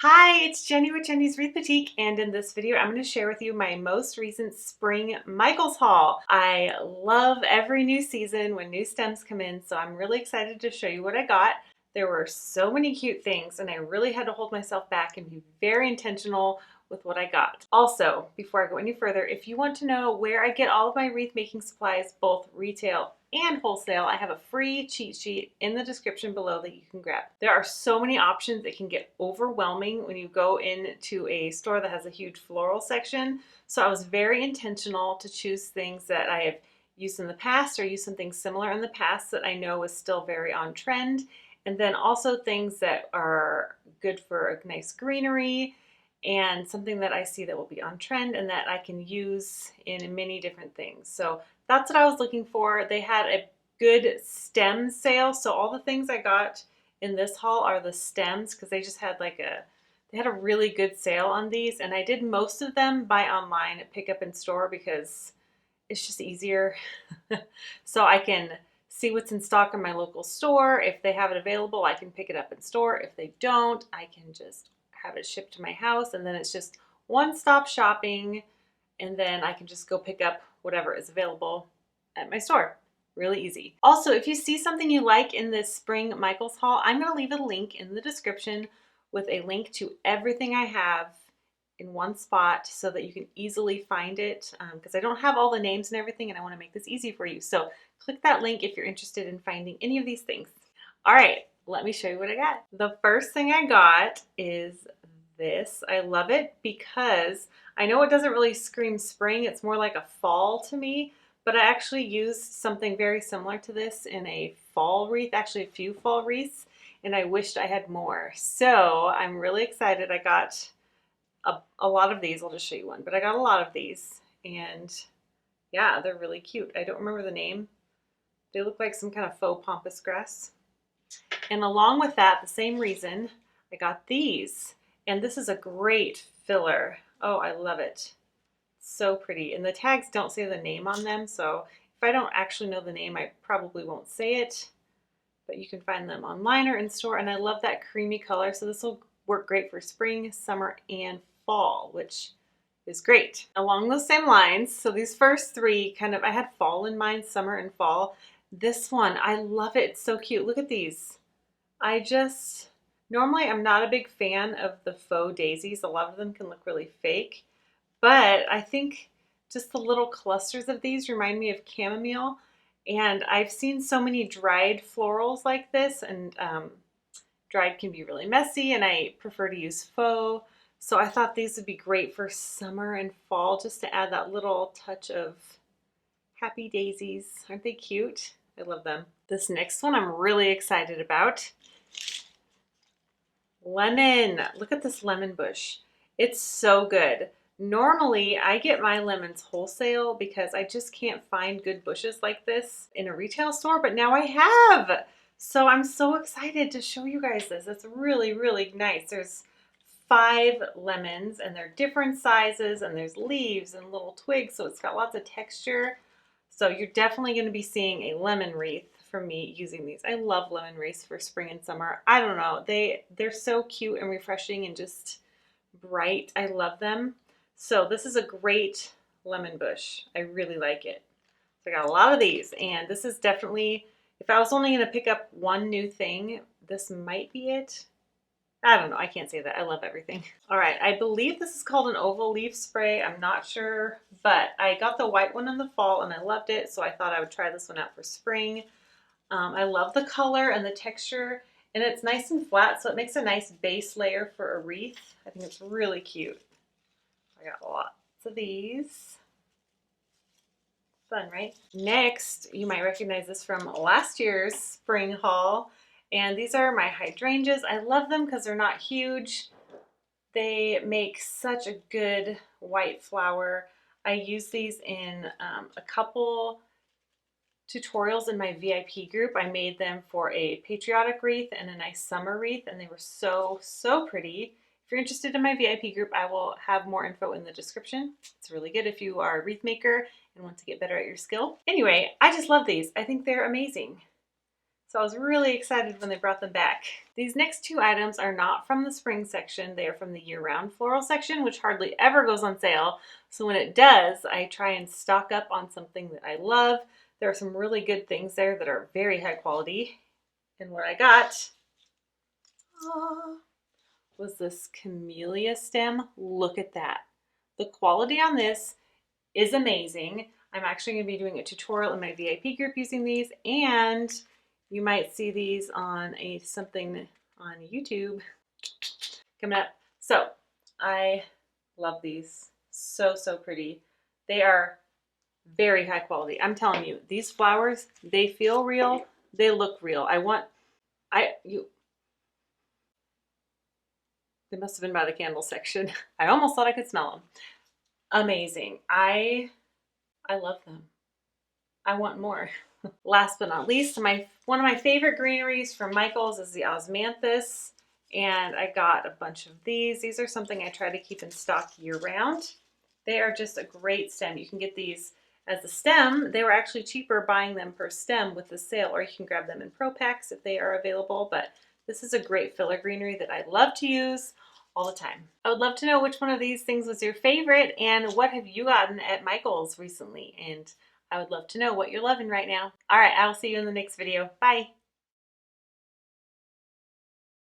Hi, it's Jenny with Jenny's Wreath Boutique, and in this video I'm going to share with you my most recent spring Michaels haul. I love every new season when new stems come in, so I'm really excited to show you what I got. There were so many cute things, and I really had to hold myself back and be very intentional with what I got. Also, before I go any further, if you want to know where I get all of my wreath making supplies, both retail and wholesale, I have a free cheat sheet in the description below that you can grab. There are so many options. It can get overwhelming when you go into a store that has a huge floral section. So I was very intentional to choose things that I have used in the past or used something similar in the past that I know is still very on trend. And then also things that are good for a nice greenery and something that I see that will be on trend and that I can use in many different things. So that's what I was looking for. They had a good stem sale. So all the things I got in this haul are the stems because they just had they had a really good sale on these. And I did most of them buy online at pick up in store because it's just easier. So I can see what's in stock in my local store. If they have it available, I can pick it up in store. If they don't, I can just have it shipped to my house, and then it's just one-stop shopping, and then I can just go pick up whatever is available at my store. Really easy. Also, if you see something you like in this spring Michaels haul, I'm going to leave a link in the description with a link to everything I have in one spot so that you can easily find it, because I don't have all the names and everything, and I want to make this easy for you. So click that link if you're interested in finding any of these things. All right, let me show you what I got. The first thing I got is this. I love it because I know it doesn't really scream spring. It's more like a fall to me, but I actually used something very similar to this in a fall wreath, actually a few fall wreaths, and I wished I had more. So I'm really excited. I got a lot of these. I'll just show you one, but I got a lot of these, and yeah, they're really cute. I don't remember the name. They look like some kind of faux pampas grass. And along with that, the same reason, I got these. And this is a great filler. Oh, I love it. So pretty. And the tags don't say the name on them, so if I don't actually know the name, I probably won't say it. But you can find them online or in store. And I love that creamy color. So this will work great for spring, summer, and fall, which is great. Along those same lines, so these first three I had fall in mind, summer and fall. This one, I love it. It's so cute. Look at these. Normally I'm not a big fan of the faux daisies. A lot of them can look really fake, but I think just the little clusters of these remind me of chamomile. And I've seen so many dried florals like this, and dried can be really messy, and I prefer to use faux. So I thought these would be great for summer and fall, just to add that little touch of happy daisies. Aren't they cute? I love them. This next one I'm really excited about. Lemon. Look at this lemon bush. It's so good. Normally, I get my lemons wholesale because I just can't find good bushes like this in a retail store, but now I have. So I'm so excited to show you guys this. It's really, really nice. There's 5 lemons, and they're different sizes, and there's leaves and little twigs, so it's got lots of texture. So you're definitely going to be seeing a lemon wreath from me using these. I love lemon wreaths for spring and summer. I don't know. They're so cute and refreshing and just bright. I love them. So this is a great lemon bush. I really like it. So I got a lot of these, and this is definitely, if I was only going to pick up one new thing, this might be it. I don't know. I can't say that. I love everything. All right. I believe this is called an oval leaf spray. I'm not sure, but I got the white one in the fall and I loved it. So I thought I would try this one out for spring. I love the color and the texture, and it's nice and flat, so it makes a nice base layer for a wreath. I think it's really cute. I got lots of these. Fun, right? Next, you might recognize this from last year's spring haul. And these are my hydrangeas. I love them because they're not huge. They make such a good white flower. I use these in a couple tutorials in my VIP group. I made them for a patriotic wreath and a nice summer wreath, and they were so, so pretty. If you're interested in my VIP group, I will have more info in the description. It's really good if you are a wreath maker and want to get better at your skill. Anyway, I just love these. I think they're amazing. So I was really excited when they brought them back. These next two items are not from the spring section. They are from the year-round floral section, which hardly ever goes on sale. So when it does, I try and stock up on something that I love. There are some really good things there that are very high quality. And what I got was this camellia stem. Look at that. The quality on this is amazing. I'm actually going to be doing a tutorial in my VIP group using these, and you might see these on something on YouTube coming up. So I love these. So, so pretty. They are very high quality. I'm telling you, these flowers, they feel real. They look real. They must have been by the candle section. I almost thought I could smell them. Amazing. I love them. I want more. Last but not least, one of my favorite greeneries from Michaels is the osmanthus, and I got a bunch of these. These are something I try to keep in stock year round. They are just a great stem. You can get these as a stem. They were actually cheaper buying them per stem with the sale, or you can grab them in pro packs if they are available, but this is a great filler greenery that I love to use all the time. I would love to know which one of these things was your favorite and what have you gotten at Michael's recently, and I would love to know what you're loving right now. All right, I'll see you in the next video. Bye.